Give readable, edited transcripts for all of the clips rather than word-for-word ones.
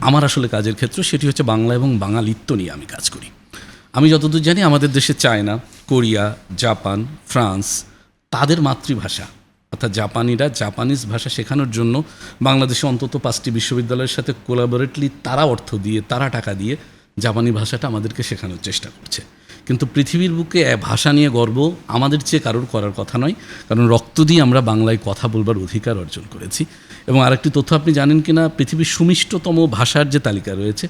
আমার আসলে কাজের ক্ষেত্র, সেটি হচ্ছে বাংলা এবং বাঙালিত্ব নিয়ে আমি কাজ করি। আমি যতদূর জানি আমাদের দেশে চায়না, কোরিয়া, জাপান, ফ্রান্স তাদের মাতৃভাষা অর্থাৎ জাপানিরা জাপানিজ ভাষা শেখানোর জন্য বাংলাদেশে অন্তত 5টি বিশ্ববিদ্যালয়ের সাথে কোলাবোরেটলি তারা অর্থ দিয়ে, তারা টাকা দিয়ে জাপানি ভাষাটা আমাদেরকে শেখানোর চেষ্টা করছে। কিন্তু পৃথিবীর বুকে ভাষা নিয়ে গর্ব আমাদের চেয়ে কারোর করার কথা নয়, কারণ রক্ত দিয়ে আমরা বাংলায় কথা বলবার অধিকার অর্জন করেছি। এবং আরেকটি তথ্য আপনি জানেন কি না, পৃথিবীর সুমিষ্টতম ভাষার যে তালিকা রয়েছে,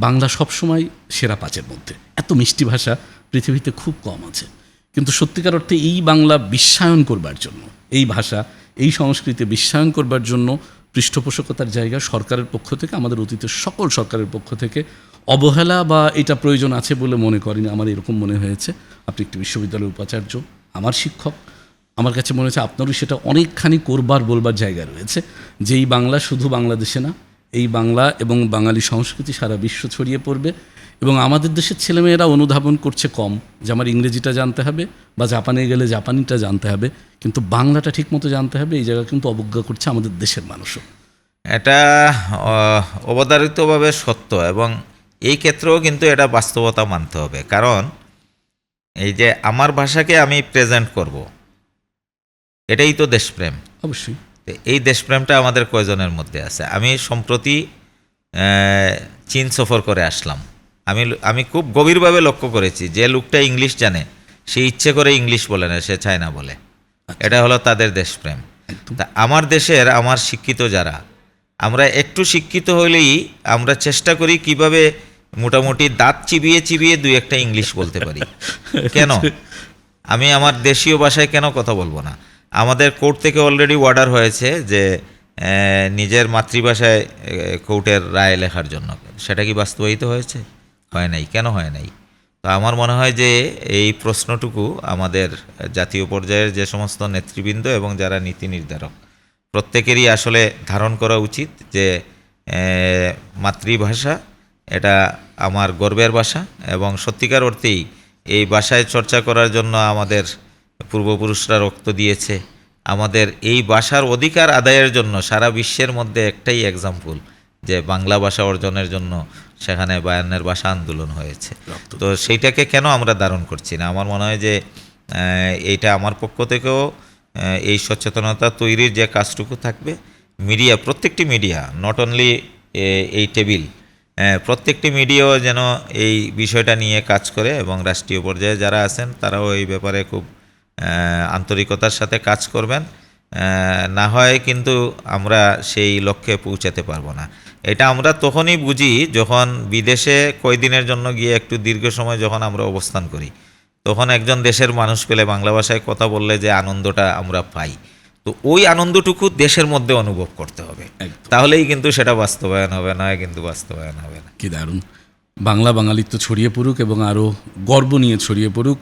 বাংলা সবসময় সেরা 5-এর মধ্যে। এত মিষ্টি ভাষা পৃথিবীতে খুব কম আছে। কিন্তু সত্যিকার অর্থে এই বাংলা বিশ্বায়ন করবার জন্য, এই ভাষা, এই সংস্কৃতি বিশ্বায়ন করবার জন্য পৃষ্ঠপোষকতার জায়গা সরকারের পক্ষ থেকে, আমাদের অতীতের সকল সরকারের পক্ষ থেকে অবহেলা বা এটা প্রয়োজন আছে বলে মনে করিনি। আমার এরকম মনে হয়েছে, আপনি একটি বিশ্ববিদ্যালয়ের উপাচার্য, আমার শিক্ষক, আমার কাছে মনে হচ্ছে আপনারও সেটা অনেকখানি করবার বলবার জায়গা রয়েছে যে এই বাংলা শুধু বাংলাদেশে না, এই বাংলা এবং বাঙালি সংস্কৃতি সারা বিশ্ব ছড়িয়ে পড়বে। এবং আমাদের দেশের ছেলেমেয়েরা অনুধাবন করছে কম যে আমার ইংরেজিটা জানতে হবে বা জাপানে গেলে জাপানিটা জানতে হবে, কিন্তু বাংলাটা ঠিকমতো জানতে হবে। এই জায়গা কিন্তু অবজ্ঞা করছে আমাদের দেশের মানুষও। এটা অবধারিতভাবে সত্য, এবং এই ক্ষেত্রেও কিন্তু এটা বাস্তবতা মানতে হবে। কারণ এই যে আমার ভাষাকে আমি প্রেজেন্ট করব, এটাই তো দেশপ্রেম। অবশ্যই এই দেশপ্রেমটা আমাদের কয়জনের মধ্যে আছে? আমি সম্প্রতি চীন সফর করে আসলাম। আমি খুব গভীরভাবে লক্ষ্য করেছি যে লোকটা ইংলিশ জানে, সে ইচ্ছে করে ইংলিশ বলে না, সে চায় না বলে। এটা হলো তাদের দেশপ্রেম। তা আমার দেশের, আমার শিক্ষিত যারা, আমরা একটু শিক্ষিত হলেই আমরা চেষ্টা করি কিভাবে মোটামুটি দাঁত চিবিয়ে চিবিয়ে 2-1টা ইংলিশ বলতে পারি। কেন আমি আমার দেশীয় ভাষায় কেন কথা বলবো না? আমাদের কোর্ট থেকে অলরেডি অর্ডার হয়েছে যে নিজের মাতৃভাষায় কোর্টের রায় লেখার জন্য। সেটা কি বাস্তবায়িত হয়েছে? হয় নাই। কেন হয় নাই? তো আমার মনে হয় যে এই প্রশ্নটুকু আমাদের জাতীয় পর্যায়ের যে সমস্ত নেতৃবৃন্দ এবং যারা নীতি নির্ধারক, প্রত্যেকেরই আসলে ধারণ করা উচিত যে মাতৃভাষা এটা আমার গর্বের ভাষা, এবং সত্যিকার অর্থেই এই ভাষায় চর্চা করার জন্য আমাদের পূর্বপুরুষরা রক্ত দিয়েছে। আমাদের এই ভাষার অধিকার আদায়ের জন্য সারা বিশ্বের মধ্যে একটাই এক্সাম্পল, যে বাংলা ভাষা অর্জনের জন্য সেখানে 52 ভাষা আন্দোলন হয়েছে। তো সেইটাকে কেন আমরা ধারণ করছি না? আমার মনে হয় যে এইটা আমার পক্ষ থেকেও এই সচেতনতা তৈরির যে কাজটুকু থাকবে, মিডিয়া, প্রত্যেকটি মিডিয়া, নট অনলি এই টেবিল, প্রত্যেকটি মিডিয়াও যেন এই বিষয়টা নিয়ে কাজ করে, এবং রাষ্ট্রীয় পর্যায়ে যারা আছেন তারাও এই ব্যাপারে খুব আন্তরিকতার সাথে কাজ করবেন। না হয় কিন্তু আমরা সেই লক্ষ্যে পৌঁছাতে পারবো না। এটা আমরা তখনই বুঝি যখন বিদেশে কয়দিনের জন্য গিয়ে একটু দীর্ঘ সময় যখন আমরা অবস্থান করি, তখন একজন দেশের মানুষ পেলে বাংলা ভাষায় কথা বললে যে আনন্দটা আমরা পাই, তো ওই আনন্দটুকু দেশের মধ্যে অনুভব করতে হবে, তাহলেই কিন্তু সেটা বাস্তবায়ন হবে, না কিন্তু বাস্তবায়ন হবে না। কি দারুণ! বাংলা বাঙালিত্ব ছড়িয়ে পড়ুক এবং আরও গর্ব নিয়ে ছড়িয়ে পড়ুক।